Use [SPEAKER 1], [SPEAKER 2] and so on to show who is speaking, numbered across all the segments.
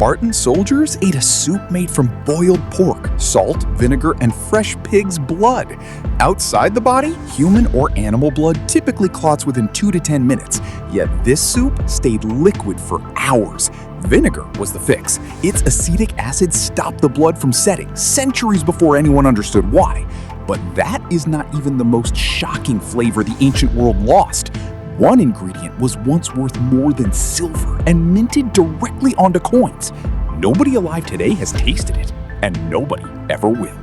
[SPEAKER 1] Spartan soldiers ate a soup made from boiled pork, salt, vinegar, and fresh pig's blood. Outside the body, human or animal blood typically clots within 2 to 10 minutes, yet this soup stayed liquid for hours. Vinegar was the fix. Its acetic acid stopped the blood from setting centuries before anyone understood why. But that is not even the most shocking flavor the ancient world lost. One ingredient was once worth more than silver and minted directly onto coins. Nobody alive today has tasted it, and nobody ever will.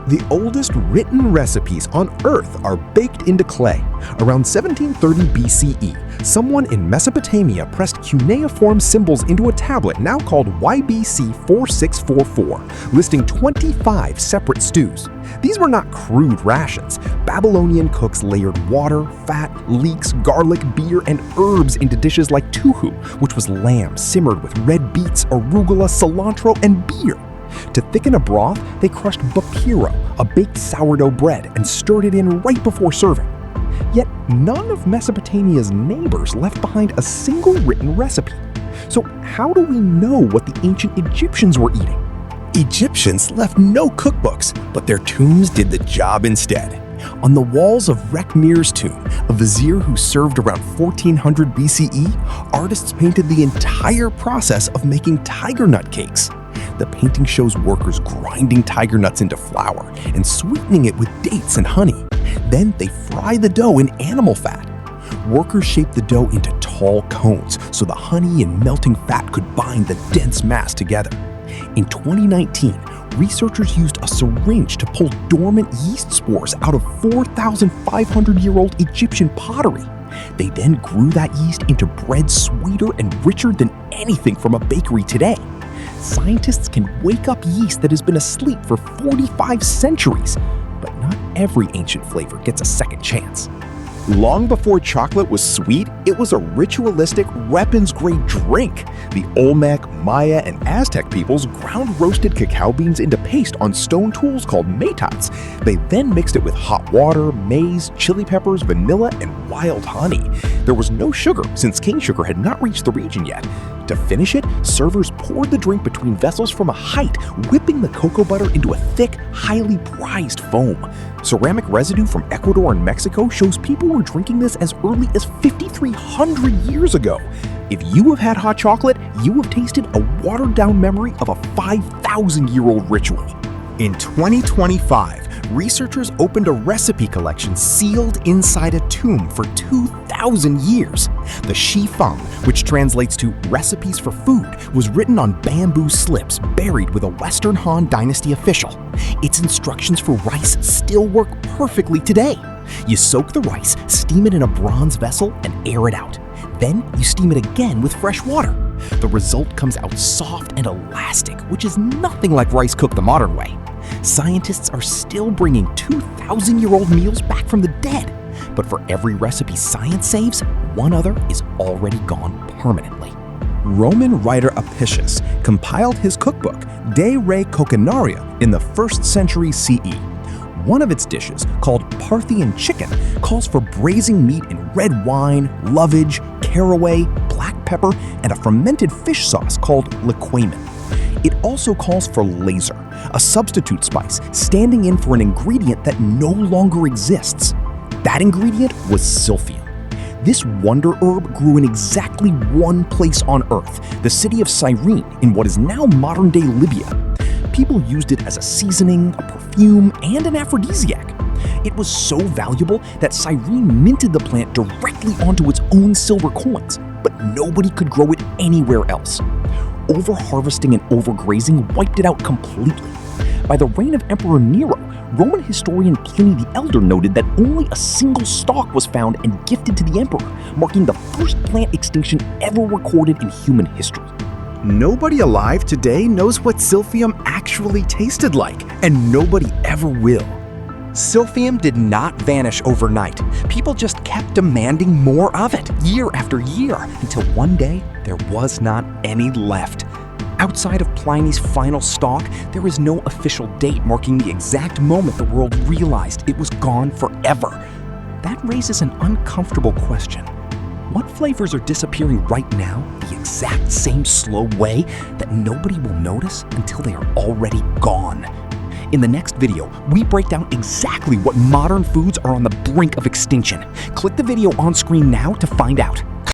[SPEAKER 2] The oldest written recipes on Earth are baked into clay. Around 1730 BCE, someone in Mesopotamia pressed cuneiform symbols into a tablet now called YBC 4644, listing 25 separate stews. These were not crude rations. Babylonian cooks layered water, fat, leeks, garlic, beer, and herbs into dishes like tuhu, which was lamb simmered with red beets, arugula, cilantro, and beer. To thicken a broth, they crushed bapiro, a baked sourdough bread, and stirred it in right before serving. Yet none of Mesopotamia's neighbors left behind a single written recipe. So how do we know what the ancient Egyptians were eating?
[SPEAKER 1] Egyptians left no cookbooks, but their tombs did the job instead. On the walls of Rekhmir's tomb, a vizier who served around 1400 BCE, artists painted the entire process of making tiger nut cakes. The painting shows workers grinding tiger nuts into flour and sweetening it with dates and honey. Then they fry the dough in animal fat. Workers shaped the dough into tall cones so the honey and melting fat could bind the dense mass together. In 2019, researchers used a syringe to pull dormant yeast spores out of 4,500-year-old Egyptian pottery. They then grew that yeast into bread sweeter and richer than anything from a bakery today. Scientists can wake up yeast that has been asleep for 45 centuries, but not every ancient flavor gets a second chance.
[SPEAKER 2] Long before chocolate was sweet, it was a ritualistic, weapons-grade drink. The Olmec, Maya, and Aztec peoples ground roasted cacao beans into paste on stone tools called metats. They then mixed it with hot water, maize, chili peppers, vanilla, and wild honey. There was no sugar, since cane sugar had not reached the region yet. To finish it, servers poured the drink between vessels from a height, whipping the cocoa butter into a thick, highly prized foam. Ceramic residue from Ecuador and Mexico shows people were drinking this as early as 5,300 years ago. If you have had hot chocolate, you have tasted a watered-down memory of a 5,000-year-old ritual.
[SPEAKER 3] In 2025, researchers opened a recipe collection sealed inside a tomb for 2,000 years. The Shifeng, which translates to recipes for food, was written on bamboo slips buried with a Western Han Dynasty official. Its instructions for rice still work perfectly today. You soak the rice, steam it in a bronze vessel, and air it out. Then you steam it again with fresh water. The result comes out soft and elastic, which is nothing like rice cooked the modern way. Scientists are still bringing 2,000-year-old meals back from the dead. But for every recipe science saves, one other is already gone permanently.
[SPEAKER 2] Roman writer Apicius compiled his cookbook, De Re Coquinaria, in the 1st century CE. One of its dishes, called Parthian chicken, calls for braising meat in red wine, lovage, caraway, black pepper, and a fermented fish sauce called liquamen. It also calls for laser, a substitute spice standing in for an ingredient that no longer exists. That ingredient was Silphium. This wonder herb grew in exactly one place on Earth, the city of Cyrene in what is now modern-day Libya. People used it as a seasoning, a perfume, and an aphrodisiac. It was so valuable that Cyrene minted the plant directly onto its own silver coins, but nobody could grow it anywhere else. Overharvesting and overgrazing wiped it out completely. By the reign of Emperor Nero, Roman historian Pliny the Elder noted that only a single stalk was found and gifted to the emperor, marking the first plant extinction ever recorded in human history.
[SPEAKER 3] Nobody alive today knows what Silphium actually tasted like, and nobody ever will.
[SPEAKER 4] Silphium did not vanish overnight. People just kept demanding more of it, year after year, until one day there was not any left. Outside of Pliny's final stalk, there is no official date marking the exact moment the world realized it was gone forever. That raises an uncomfortable question. What flavors are disappearing right now the exact same slow way that nobody will notice until they are already gone. In the next video, we break down exactly what modern foods are on the brink of extinction. Click the video on screen now to find out.